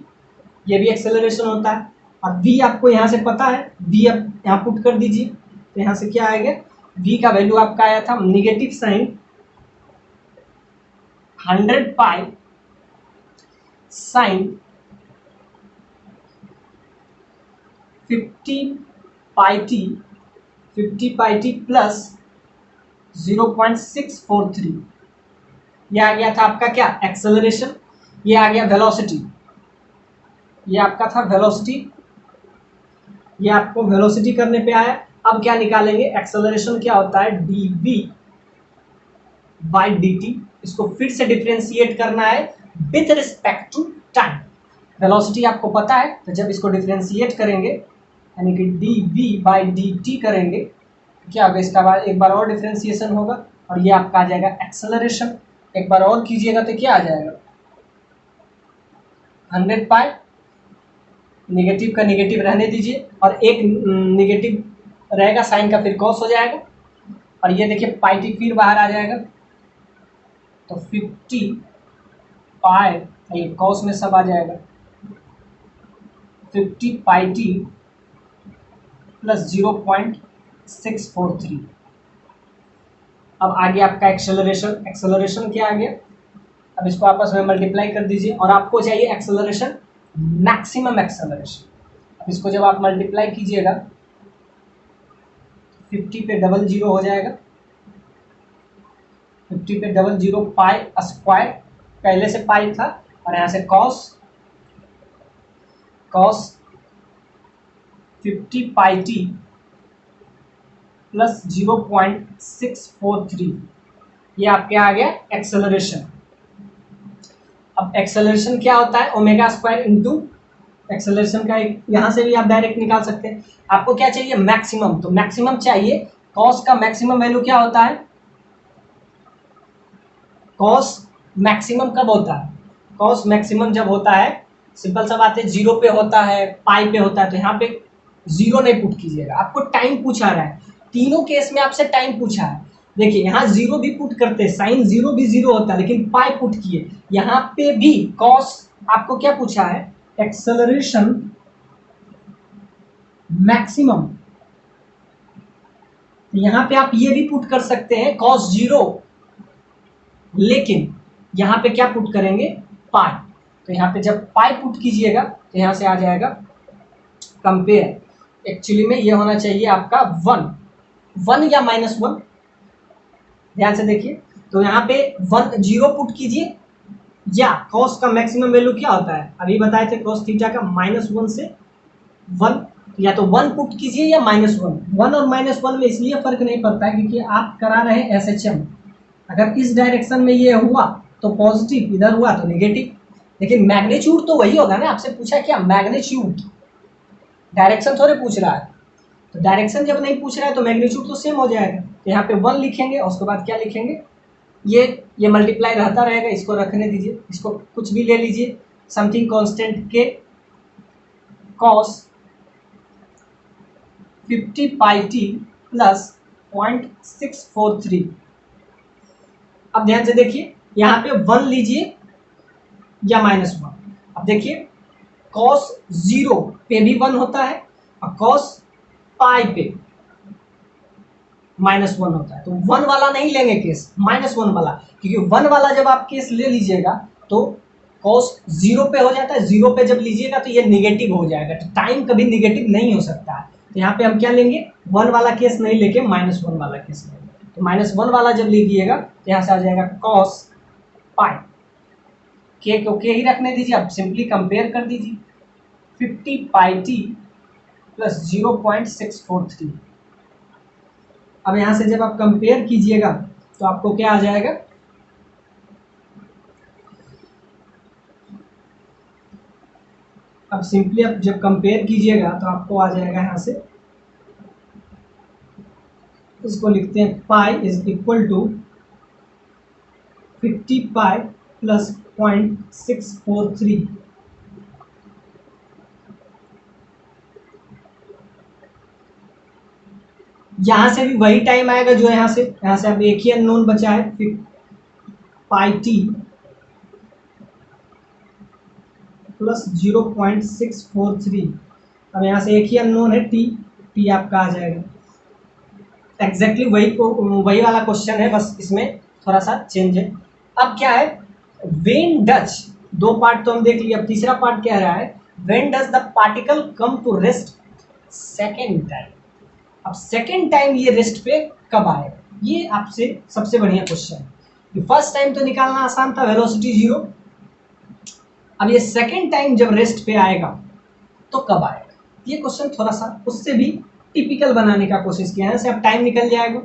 ये भी एक्सेलरेशन होता है। अब v आपको यहाँ से पता है, v अब यहाँ पुट कर दीजिए, तो यहाँ से क्या आएगा, v का वैल्यू आपका आया था negative sign 100 pi sine 50 pi t plus 0.643। ये आ गया था आपका क्या, एक्सेलरेशन। ये आ गया वेलोसिटी, ये आपका था वेलोसिटी, ये आपको वेलोसिटी करने पे आया। अब क्या निकालेंगे, एक्सेलरेशन क्या होता है dv बाई dt। इसको फिर से डिफरेंशिएट करना है with respect to time, velocity आपको पता है, तो जब इसको डिफ्रेंशिएट करेंगे यानी कि d v by d t करेंगे क्या होगा, इसका बाद एक बार और डिफ्रेंशिएशन होगा और ये आपका आ जाएगा एक्सेलरेशन। एक बार और कीजिएगा तो क्या आ जाएगा 100 पाई, नेगेटिव का नेगेटिव रहने दीजिए और एक नेगेटिव रहेगा साइन का, फिर कॉस हो जाएगा और ये देखिए पाई टी फिर बाहर आ जाएगा, तो 50 पाई, ये कॉस में सब आ जाएगा 50 पाई टी प्लस 0.643। अब आ गया आपका एक्सेलरेशन। एक्सेलरेशन क्या आ गया, अब इसको आपस में मल्टीप्लाई कर दीजिए और आपको चाहिए एक्सेलरेशन, मैक्सिमम एक्सेलरेशन। अब इसको जब आप मल्टीप्लाई कीजिएगा 50 पे डबल जीरो हो जाएगा, 50 पे डबल जीरो पाई स्क्वायर, पहले से पाई था और यहाँ से कॉस 50 पाई टी प्लस 0.643, ये आपके आ गया एक्सेलरेशन। अब एक्सेलरेशन क्या होता है, ओमेगा स्क्वायर इंटू एक्सेलरेशन का एक यहाँ से भी आप डायरेक्ट निकाल सकते हैं। आपको क्या चाहिए मैक्सिमम, तो मैक्सिमम चाहिए, कॉस का मैक्सिमम वैल्यू क्या होता है, कॉस मैक्सिमम कब होता है, कॉस मैक्सिमम जब होता है, सिंपल सा बात है, जीरो पे होता है, पाई पे होता है, तो यहाँ पे जीरो नहीं पुट कीजिएगा, आपको टाइम पूछा रहा है, तीनों केस में आपसे टाइम पूछा है। देखिए यहाँ जीरो भी पुट करते हैं, साइन जीरो भी जीरो होता है, लेकिन पाई पुट किए, यहाँ पे भी कॉस आपको क्या पूछा है, एक्सेलरेशन मैक्सिमम, यहाँ पे आप ये भी पुट कर सकते हैं कॉस जीरो, लेकिन यहाँ पे क्या पुट करेंगे पाई, तो यहाँ पे जब पाई पुट कीजिएगा तो यहाँ से आ जाएगा कंपेयर, एक्चुअली में ये होना चाहिए आपका 1 या -1, ध्यान से देखिए, तो यहाँ पे 1 0 पुट कीजिए, या कॉस का मैक्सिमम वैल्यू क्या होता है, अभी बताए थे कॉस थीटा का -1 से 1, या तो 1 पुट कीजिए या -1। 1 और -1 में इसलिए फर्क नहीं पड़ता है क्योंकि आप करा रहे हैं SHM, अगर इस डायरेक्शन में ये हुआ तो पॉजिटिव, इधर हुआ तो नेगेटिव, लेकिन मैग्नीट्यूड तो वही होगा ना, आपसे पूछा क्या मैग्नीट्यूड, डायरेक्शन थोड़े पूछ रहा है, तो डायरेक्शन जब नहीं पूछ रहा है तो मैग्नीट्यूड तो सेम हो जाएगा, तो यहाँ पे 1 लिखेंगे और उसके बाद क्या लिखेंगे, ये मल्टीप्लाई रहता रहेगा, इसको रखने दीजिए, इसको कुछ भी ले लीजिए, समथिंग कांस्टेंट के कॉस 50 पाई टी प्लस 0.643। अब ध्यान से देखिए, यहाँ पे 1 लीजिए या -1, अब देखिए कॉस 0 पे भी 1 होता है और कॉस पाई पे -1 होता है, तो 1 वाला नहीं लेंगे केस, -1 वाला, क्योंकि 1 वाला जब आप केस ले लीजिएगा तो कॉस 0 पे हो जाता है, 0 पे जब लीजिएगा तो ये निगेटिव हो जाएगा, तो टाइम कभी निगेटिव नहीं हो सकता है, तो यहाँ पे हम क्या लेंगे 1 वाला केस नहीं लेके -1 वाला केस लेंगे, तो -1 वाला जब लीजिएगा तो यहाँ से आ जाएगा कॉस पाई, के को के ही रखने दीजिए, अब सिंपली कंपेयर कर दीजिए 50 पाई टी प्लस 0.643। अब यहाँ से जब आप कंपेयर कीजिएगा तो आपको क्या आ जाएगा, अब सिंपली आप जब कंपेयर कीजिएगा तो आपको आ जाएगा यहाँ से, इसको लिखते हैं pi is equal to 50 pi plus 0.643। यहाँ से भी वही टाइम आएगा जो यहाँ से अब एक ही अननोन बचा है, फिर पाई टी प्लस 0.643, अब यहाँ से एक ही अननोन है टी आपका आ जाएगा, एग्जैक्टली वही वाला क्वेश्चन है, बस इसमें थोड़ा सा चेंज है। अब क्या है, व्हेन डज, 2 पार्ट तो हम देख लिया, अब तीसरा पार्ट क्या रहा है, when does the particle come to rest second time. अब सेकेंड टाइम ये रेस्ट पे कब आएगा, ये आपसे सबसे बढ़िया क्वेश्चन है। फर्स्ट टाइम तो निकालना आसान था, वेलोसिटी 0, अब ये सेकेंड टाइम जब रेस्ट पे आएगा तो कब आएगा, ये क्वेश्चन थोड़ा सा उससे भी टिपिकल बनाने का कोशिश किया है, से अब टाइम निकल जाएगा।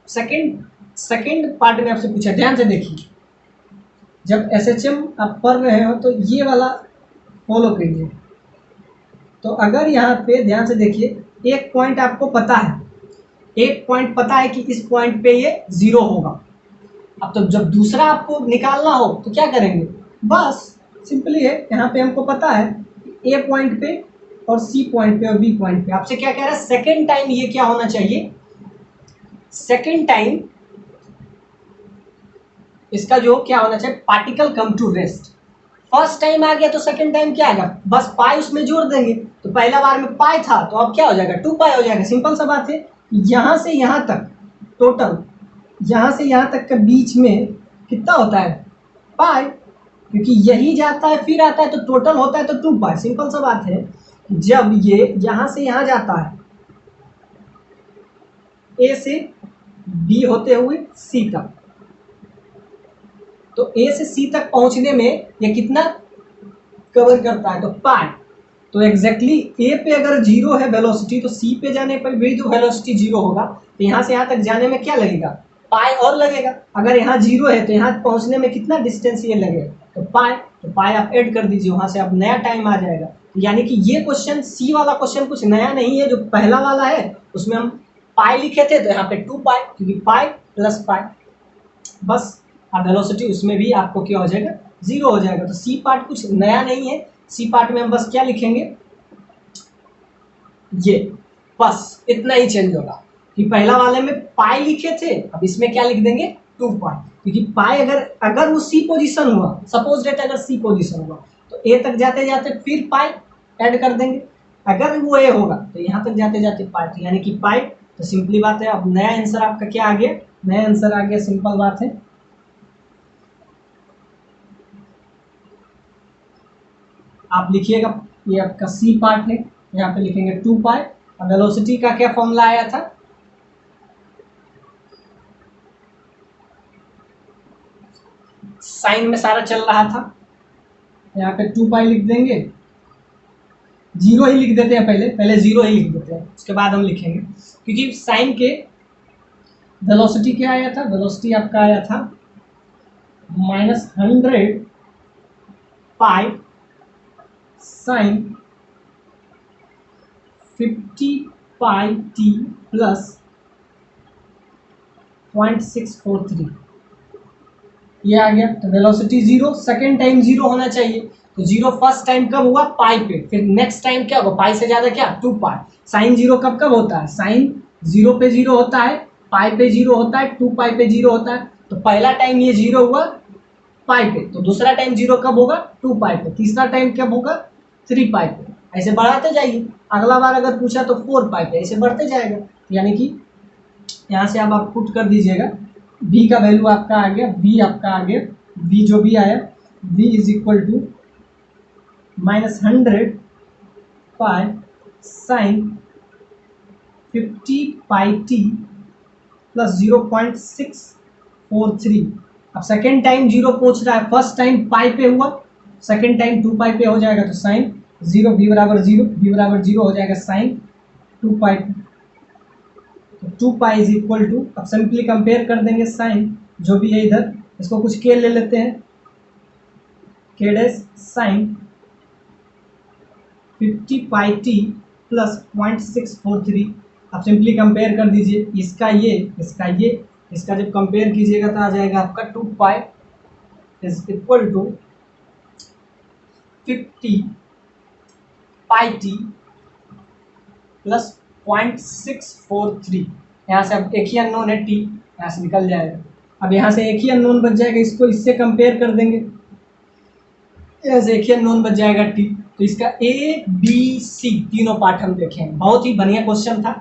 सेकेंड पार्ट में आपसे पूछा, ध्यान से देखिए, जब SHM आप पढ़ रहे हो तो ये वाला फॉलो कीजिए। तो अगर यहाँ पे ध्यान से देखिए, एक पॉइंट आपको पता है, एक पॉइंट पता है कि इस पॉइंट पे ये 0 होगा। अब तो जब दूसरा आपको निकालना हो तो क्या करेंगे, बस सिंपली है, यहाँ पे हमको पता है A पॉइंट पे और C पॉइंट पे और B पॉइंट पे आपसे क्या कह रहा है, सेकेंड टाइम ये क्या होना चाहिए, सेकेंड टाइम इसका जो क्या होना चाहिए, particle come to rest. First time आ गया तो सेकंड टाइम क्या आएगा, बस पाई उसमें जोड़ देंगे। तो पहला बार में पाई था तो अब क्या हो जाएगा, 2 पाई हो जाएगा। सिंपल सा बात है। यहाँ से यहाँ तक टोटल, यहाँ से यहाँ तक के बीच में कितना होता है, पाई, क्योंकि यही जाता है फिर आता है तो टोटल होता है तो 2 पाई। सिंपल सा बात है। जब ये यहाँ से यहाँ जाता है, ए से बी होते हुए सी तक, तो ए से सी तक पहुंचने में ये कितना कवर करता है, तो पाई। तो एग्जैक्टली ए पे अगर 0 है वेलोसिटी तो सी पे जाने पर भी तो वेलोसिटी 0 होगा। तो यहाँ से यहाँ तक जाने में क्या लगेगा, पाई और लगेगा। अगर यहाँ 0 है तो यहाँ पहुंचने में कितना डिस्टेंस ये लगेगा, तो पाई। तो पाई आप ऐड कर दीजिए, वहां से अब नया टाइम आ जाएगा। यानी कि ये क्वेश्चन, सी वाला क्वेश्चन कुछ नया नहीं है। जो पहला वाला है उसमें हम पाई लिखे थे, तो यहाँ पे 2 पाई, क्योंकि पाई प्लस पाई, बस। अब वेलोसिटी उसमें भी आपको क्या हो जाएगा, 0 हो जाएगा। तो सी पार्ट कुछ नया नहीं है। सी पार्ट में हम बस क्या लिखेंगे, ये बस इतना ही चेंज होगा कि पहला वाले में पाई लिखे थे, अब इसमें क्या लिख देंगे, 2 पाई। क्योंकि पाई अगर वो सी पोजीशन हुआ, सपोज डेट अगर सी पोजीशन हुआ तो ए तक जाते जाते फिर पाई ऐड कर देंगे। अगर वो ए होगा तो यहाँ तक जाते जाते पाई, यानी कि पाई। तो सिंपली बात है। अब नया आंसर आपका क्या आ गया, नया आंसर आ गया, सिंपल बात है। आप लिखिएगा, ये आपका सी पार्ट है, यहाँ पे लिखेंगे 2 पाई। और वेलोसिटी का क्या फॉर्मूला आया था, साइन में सारा चल रहा था, यहाँ पे 2 पाई लिख देंगे। 0 ही लिख देते हैं, पहले 0 ही लिख देते हैं, उसके बाद हम लिखेंगे। क्योंकि साइन के वेलोसिटी क्या आया था, वेलोसिटी आपका आया था -100 pi sine 50 pi t plus 0.643, ये आ गया। तो वेलोसिटी 0, सेकेंड टाइम 0 होना चाहिए। तो 0 फर्स्ट टाइम कब हुआ, पाई पे, फिर नेक्स्ट टाइम क्या होगा, पाई से ज्यादा क्या, 2 पाई। साइन 0 कब कब होता है, साइन 0 पे 0 होता है, पाई पे 0 होता है, 2 पाई पे 0 होता है। तो पहला टाइम ये 0 हुआ पाई पे, तो दूसरा टाइम 0 कब होगा, 2 पाई पे, तीसरा टाइम कब होगा, 3 पाई पे। ऐसे बढ़ाते जाइए, अगला बार अगर पूछा तो 4 पाई पे, ऐसे बढ़ते जाएगा। यानी कि यहाँ से अब आप पुट कर दीजिएगा, v का वैल्यू आपका आ गया, v आपका आ गया, v जो भी आया, v is equal to -100 pi sine 50 pi t plus 0.643। अब सेकेंड टाइम 0 पहुंच रहा है, फर्स्ट टाइम पाई पे हुआ, सेकेंड टाइम 2 पाई पे हो जाएगा। तो साइन 0, v बराबर 0, v बराबर 0 हो जाएगा sine 2 pi. 2 pi is equal to, अब सिंपली कंपेयर कर देंगे साइन जो भी है इधर, इसको कुछ के ले लेते हैं, के dash sign 50 pi t plus 0.643। अब सिंपली कंपेयर कर दीजिए, इसका ये, इसका ये, इसका जब कंपेयर कीजिएगा तो आ जाएगा आपका 2 pi is equal to 50 pi t plus 0.643। यहाँ से अब एक ही अननोन है टी, यहाँ से निकल जाएगा। अब यहाँ से एक ही अननोन बच जाएगा, इसको इससे कंपेयर कर देंगे, यहाँ से एक ही अननोन बच जाएगा टी। तो इसका ए बी सी तीनों पार्ट हम देखें। बहुत ही बढ़िया क्वेश्चन था।